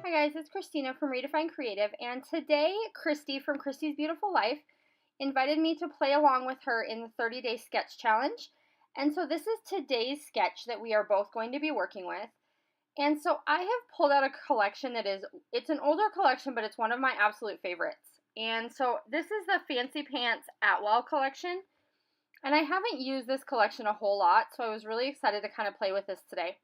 Hi guys, it's Christina from Redefine Creative, and today Christy from Christy's Beautiful Life invited me to play along with her in the 30-day sketch challenge. And so this is today's sketch that we are both going to be working with. And so I have pulled out a collection it's an older collection, but it's one of my absolute favorites. And so this is the Fancy Pants Attwell collection. And I haven't used this collection a whole lot, so I was really excited to kind of play with this today.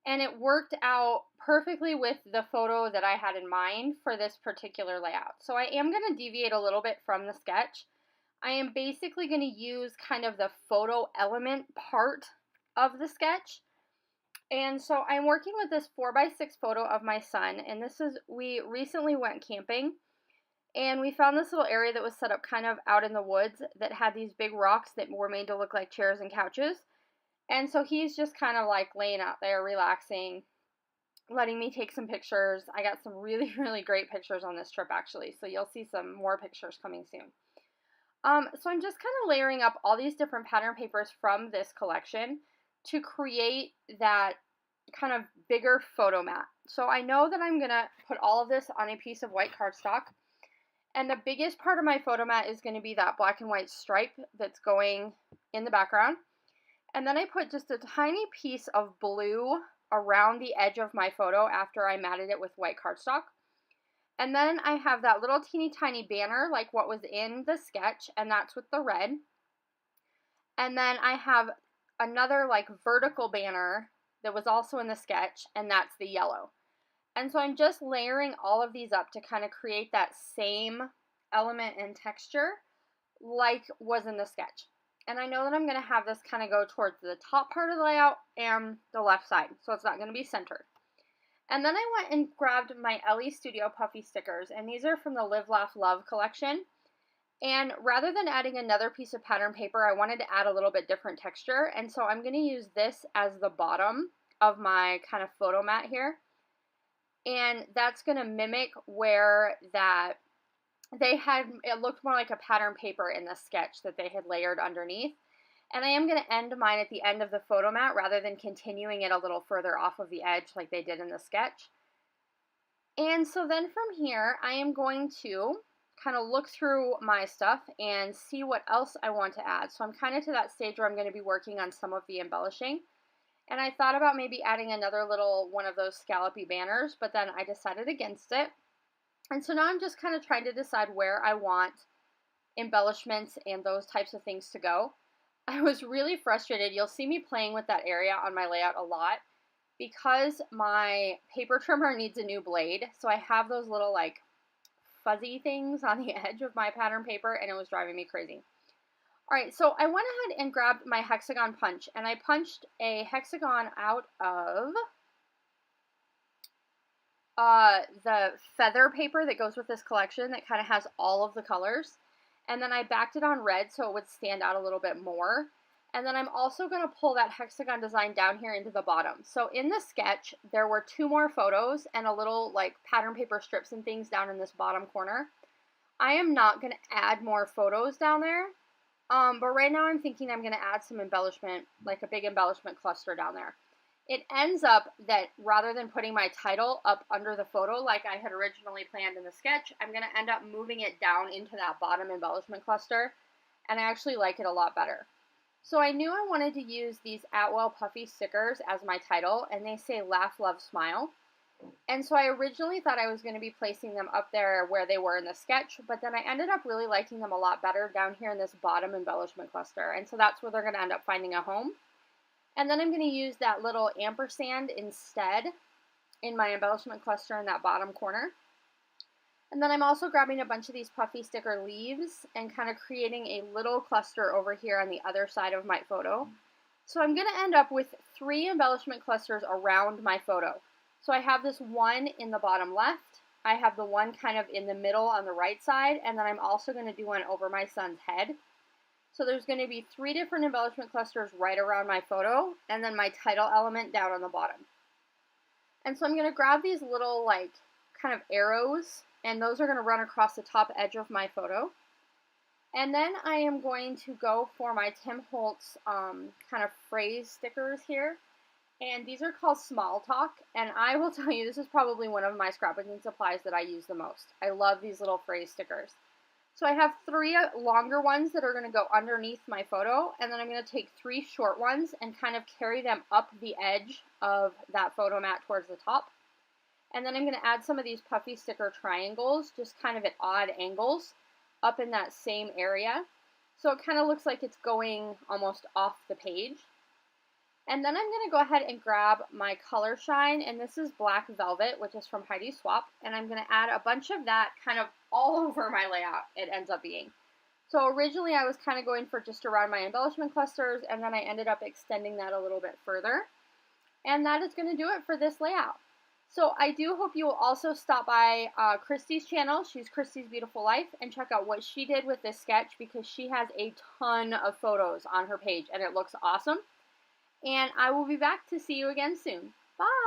And it worked out perfectly with the photo that I had in mind for this particular layout. So I am going to deviate a little bit from the sketch. I am basically going to use kind of the photo element part of the sketch. And so I'm working with this 4x6 photo of my son, and we recently went camping, and we found this little area that was set up kind of out in the woods that had these big rocks that were made to look like chairs and couches. And so he's just kind of like laying out there, relaxing, letting me take some pictures. I got some really, really great pictures on this trip, actually. So you'll see some more pictures coming soon. So I'm just kind of layering up all these different pattern papers from this collection to create that kind of bigger photo mat. So I know that I'm going to put all of this on a piece of white cardstock. And the biggest part of my photo mat is going to be that black and white stripe that's going in the background. And then I put just a tiny piece of blue around the edge of my photo after I matted it with white cardstock. And then I have that little teeny tiny banner like what was in the sketch, and that's with the red. And then I have another like vertical banner that was also in the sketch, and that's the yellow. And so I'm just layering all of these up to kind of create that same element and texture like was in the sketch. And I know that I'm going to have this kind of go towards the top part of the layout and the left side, so it's not going to be centered. And then I went and grabbed my Ellie Studio Puffy stickers, and these are from the Live, Laugh, Love collection. And rather than adding another piece of pattern paper, I wanted to add a little bit different texture, and so I'm going to use this as the bottom of my kind of photo mat here. And that's going to mimic where it looked more like a pattern paper in the sketch that they had layered underneath. And I am going to end mine at the end of the photo mat rather than continuing it a little further off of the edge like they did in the sketch. And so then from here, I am going to kind of look through my stuff and see what else I want to add. So I'm kind of to that stage where I'm going to be working on some of the embellishing. And I thought about maybe adding another little one of those scallopy banners, but then I decided against it. And so now I'm just kind of trying to decide where I want embellishments and those types of things to go. I was really frustrated. You'll see me playing with that area on my layout a lot because my paper trimmer needs a new blade. So I have those little like fuzzy things on the edge of my pattern paper, and it was driving me crazy. All right, so I went ahead and grabbed my hexagon punch, and I punched a hexagon out of the feather paper that goes with this collection that kind of has all of the colors. And then I backed it on red so it would stand out a little bit more. And then I'm also going to pull that hexagon design down here into the bottom. So in the sketch, there were 2 more photos and a little like pattern paper strips and things down in this bottom corner. I am not going to add more photos down there. But right now I'm thinking I'm going to add some embellishment, like a big embellishment cluster down there. It ends up that rather than putting my title up under the photo like I had originally planned in the sketch, I'm going to end up moving it down into that bottom embellishment cluster, and I actually like it a lot better. So I knew I wanted to use these Attwell Puffy stickers as my title, and they say Laugh, Love, Smile. And so I originally thought I was going to be placing them up there where they were in the sketch, but then I ended up really liking them a lot better down here in this bottom embellishment cluster, and so that's where they're going to end up finding a home. And then I'm going to use that little ampersand instead in my embellishment cluster in that bottom corner. And then I'm also grabbing a bunch of these puffy sticker leaves and kind of creating a little cluster over here on the other side of my photo. So I'm going to end up with 3 embellishment clusters around my photo. So I have this one in the bottom left, I have the one kind of in the middle on the right side, and then I'm also going to do one over my son's head. So there's going to be 3 different embellishment clusters right around my photo, and then my title element down on the bottom. And so I'm going to grab these little like kind of arrows, and those are going to run across the top edge of my photo. And then I am going to go for my Tim Holtz kind of phrase stickers here. And these are called Small Talk, and I will tell you, this is probably one of my scrapbooking supplies that I use the most. I love these little phrase stickers. So I have 3 longer ones that are going to go underneath my photo, and then I'm going to take 3 short ones and kind of carry them up the edge of that photo mat towards the top. And then I'm going to add some of these puffy sticker triangles, just kind of at odd angles, up in that same area. So it kind of looks like it's going almost off the page. And then I'm going to go ahead and grab my Color Shine, and this is Black Velvet, which is from Heidi Swap, and I'm going to add a bunch of that kind of all over my layout, it ends up being. So originally I was kind of going for just around my embellishment clusters, and then I ended up extending that a little bit further. And that is going to do it for this layout. So I do hope you will also stop by Christy's channel. She's Christy's Beautiful Life, and check out what she did with this sketch, because she has a ton of photos on her page, and it looks awesome. And I will be back to see you again soon. Bye!